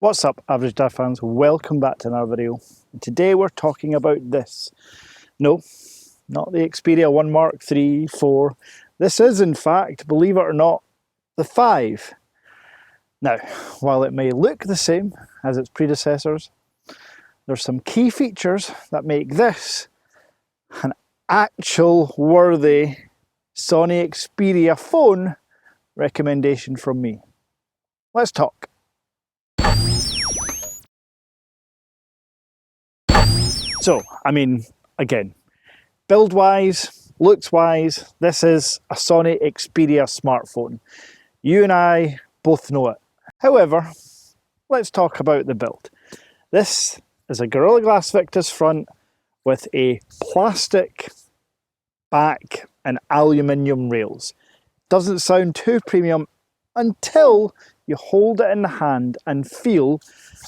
What's up, Average Dad fans? Welcome back to another video. And today we're talking about this. No, not the Xperia 1 Mark 3, 4. This is, in fact, believe it or not, the 5. Now, while it may look the same as its predecessors, there's some key features that make this an actual worthy Sony Xperia phone recommendation from me. Let's talk. So, again, build-wise, looks-wise, this is a Sony Xperia smartphone. You and I both know it. However, let's talk about the build. This is a Gorilla Glass Victus front with a plastic back and aluminium rails. Doesn't sound too premium until you hold it in the hand and feel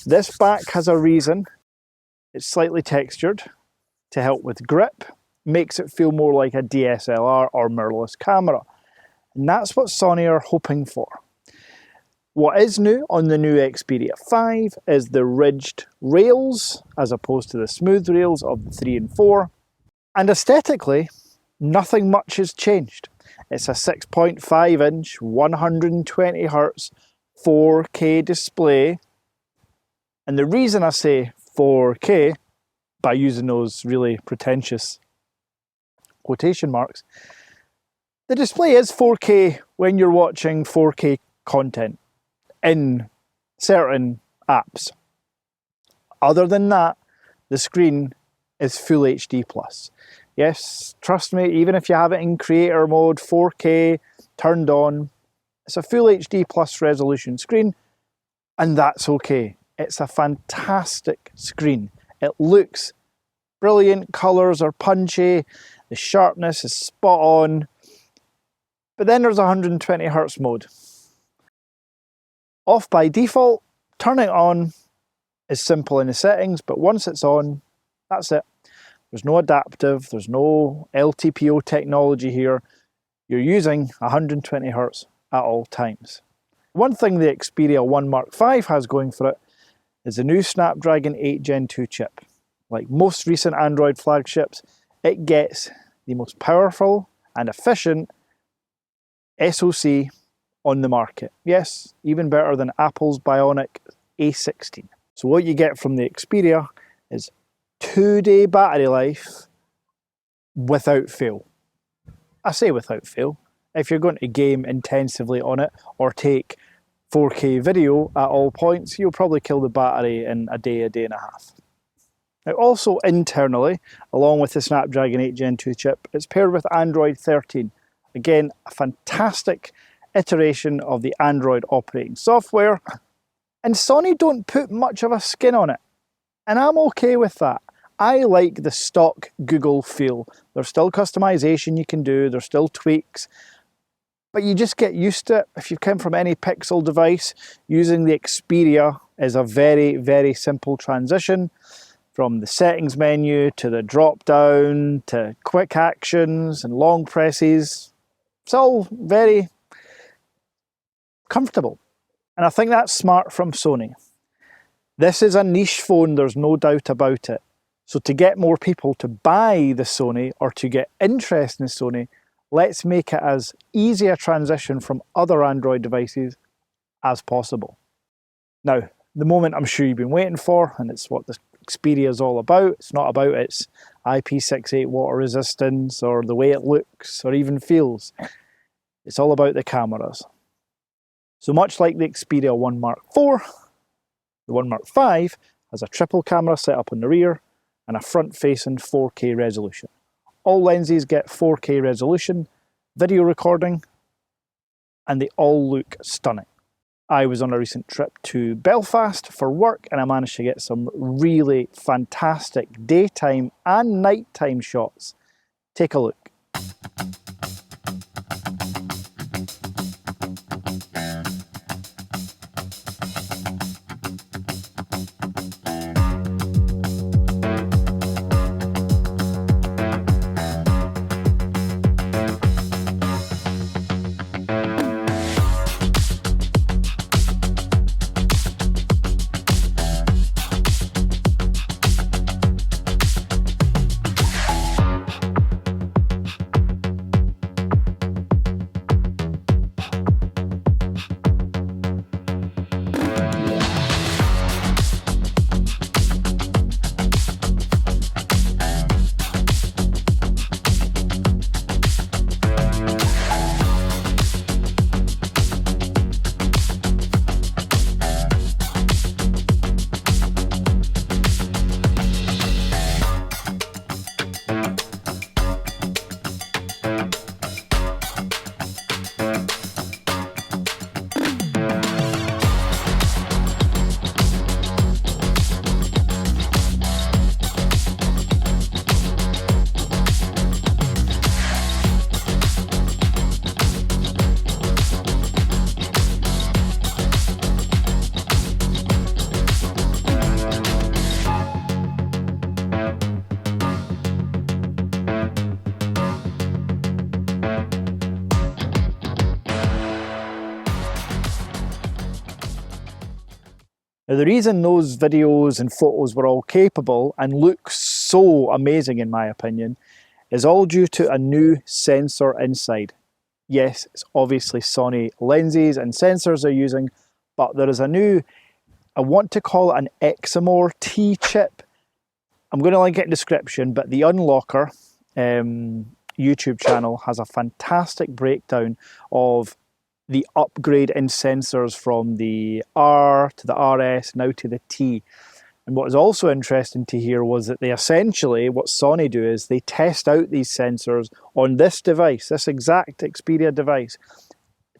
this back has a reason. It's slightly textured to help with grip, makes it feel more like a DSLR or mirrorless camera. And that's what Sony are hoping for. What is new on the new Xperia 5 is the ridged rails as opposed to the smooth rails of the 3 and 4. And aesthetically, nothing much has changed. It's a 6.5 inch, 120Hz 4K display. And the reason I say 4K, by using those really pretentious quotation marks, the display is 4K when you're watching 4K content in certain apps. Other than that, the screen is Full HD+. Yes, trust me, even if you have it in creator mode, 4K turned on, it's a Full HD+ resolution screen, and that's okay. It's a fantastic screen. It looks brilliant, colours are punchy, the sharpness is spot on. But then there's 120Hz mode. Off by default, turning it on is simple in the settings, but once it's on, that's it. There's no adaptive, there's no LTPO technology here. You're using 120Hz at all times. One thing the Xperia 1 Mark 5 has going for it is the new Snapdragon 8 Gen 2 chip. Like most recent Android flagships, it gets the most powerful and efficient SoC on the market. Yes, even better than Apple's Bionic A16. So what you get from the Xperia is 2-day battery life without fail. I say without fail. If you're going to game intensively on it or take 4K video at all points, you'll probably kill the battery in a day and a half. Now also internally, along with the Snapdragon 8 Gen 2 chip, it's paired with Android 13. Again, a fantastic iteration of the Android operating software. And Sony don't put much of a skin on it. And I'm okay with that. I like the stock Google feel. There's still customization you can do, there's still tweaks. But you just get used to it. If you come from any Pixel device, using the Xperia is a very, very simple transition from the settings menu to the drop down to quick actions and long presses. It's all very comfortable. And I think that's smart from Sony. This is a niche phone, there's no doubt about it. So to get more people to buy the Sony or to get interest in Sony, let's make it as easy a transition from other Android devices as possible. Now, the moment I'm sure you've been waiting for, and it's what the Xperia is all about. It's not about its IP68 water resistance or the way it looks or even feels. It's all about the cameras. So much like the Xperia 1 Mark 4, the 1 Mark 5 has a triple camera setup on the rear and a front-facing 4K resolution. All lenses get 4K resolution, video recording, and they all look stunning. I was on a recent trip to Belfast for work and I managed to get some really fantastic daytime and nighttime shots. Take a look. Now, the reason those videos and photos were all capable and look so amazing in my opinion is all due to a new sensor inside. Yes, it's obviously Sony lenses and sensors they're using, but there is a new, I want to call it an Eximor T chip. I'm going to link it in the description, but the Unlocker YouTube channel has a fantastic breakdown of the upgrade in sensors from the R to the RS, now to the T. And what was also interesting to hear was that they essentially, what Sony do is they test out these sensors on this device, this exact Xperia device,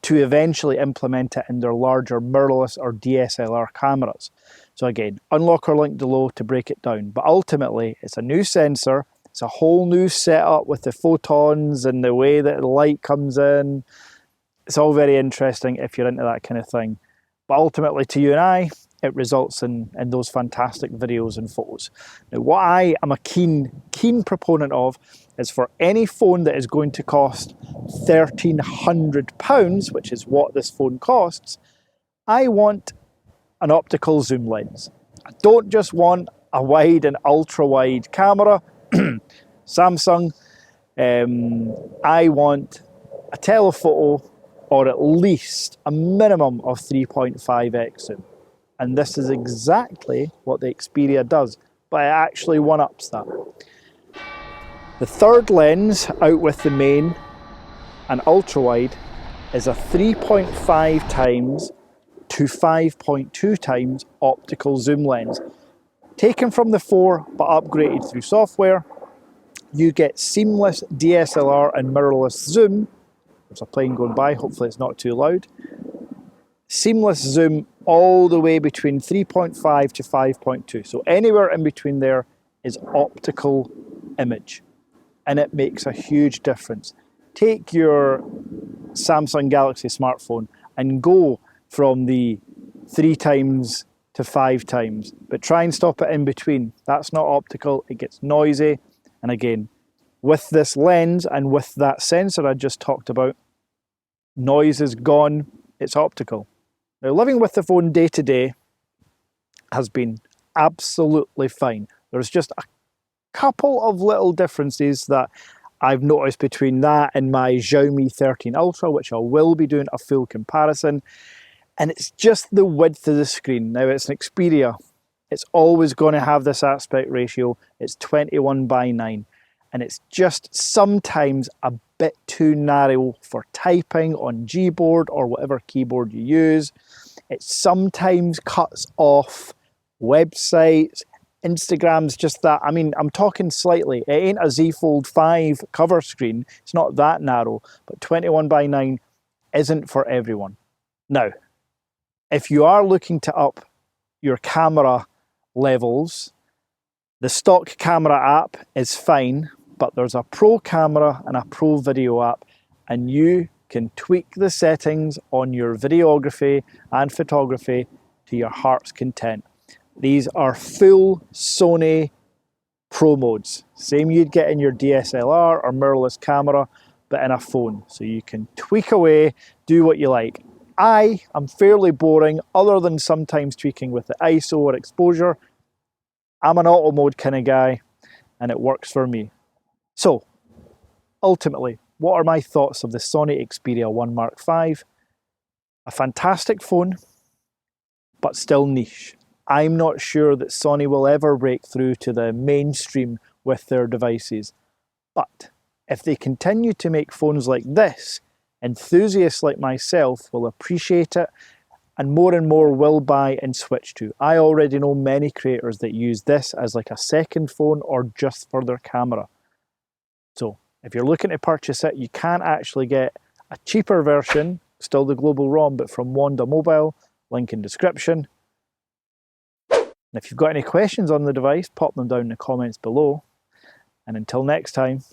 to eventually implement it in their larger mirrorless or DSLR cameras. So again, Unlocker link below to break it down. But ultimately, it's a new sensor, it's a whole new setup with the photons and the way that the light comes in. It's all very interesting if you're into that kind of thing. But ultimately, to you and I, it results in those fantastic videos and photos. Now, what I am a keen proponent of is for any phone that is going to cost £1,300, which is what this phone costs, I want an optical zoom lens. I don't just want a wide and ultra wide camera, Samsung. I want a telephoto or at least a minimum of 3.5x zoom. And this is exactly what the Xperia does, but it actually one-ups that. The third lens out with the main and ultra-wide is a 3.5 times to 5.2 times optical zoom lens. Taken from the 4 but upgraded through software, you get seamless DSLR and mirrorless zoom. There's a plane going by, hopefully it's not too loud. Seamless zoom all the way between 3.5 to 5.2. So anywhere in between there is optical image. And it makes a huge difference. Take your Samsung Galaxy smartphone and go from the 3 times to 5 times, but try and stop it in between. That's not optical, it gets noisy. And again, with this lens and with that sensor I just talked about, noise is gone, it's optical. Now, living with the phone day to day has been absolutely fine. There's just a couple of little differences that I've noticed between that and my Xiaomi 13 Ultra, which I will be doing a full comparison. And it's just the width of the screen. Now, it's an Xperia. It's always going to have this aspect ratio. It's 21:9. And it's just sometimes a bit too narrow for typing on Gboard or whatever keyboard you use. It sometimes cuts off websites, Instagram's just that. I mean, I'm talking slightly. It ain't a Z Fold 5 cover screen. It's not that narrow, but 21:9 isn't for everyone. Now, if you are looking to up your camera levels, the stock camera app is fine, but there's a pro camera and a pro video app, and you can tweak the settings on your videography and photography to your heart's content. These are full Sony Pro modes, same you'd get in your DSLR or mirrorless camera, but in a phone. So you can tweak away, do what you like. I am fairly boring, other than sometimes tweaking with the ISO or exposure. I'm an auto mode kind of guy, and it works for me. So, ultimately, what are my thoughts of the Sony Xperia 1 Mark V? A fantastic phone, but still niche. I'm not sure that Sony will ever break through to the mainstream with their devices. But if they continue to make phones like this, enthusiasts like myself will appreciate it, and more will buy and switch to. I already know many creators that use this as like a second phone or just for their camera. So if you're looking to purchase it, you can actually get a cheaper version, still the global ROM, but from WONDA Mobile, link in description. And if you've got any questions on the device, pop them down in the comments below. And until next time,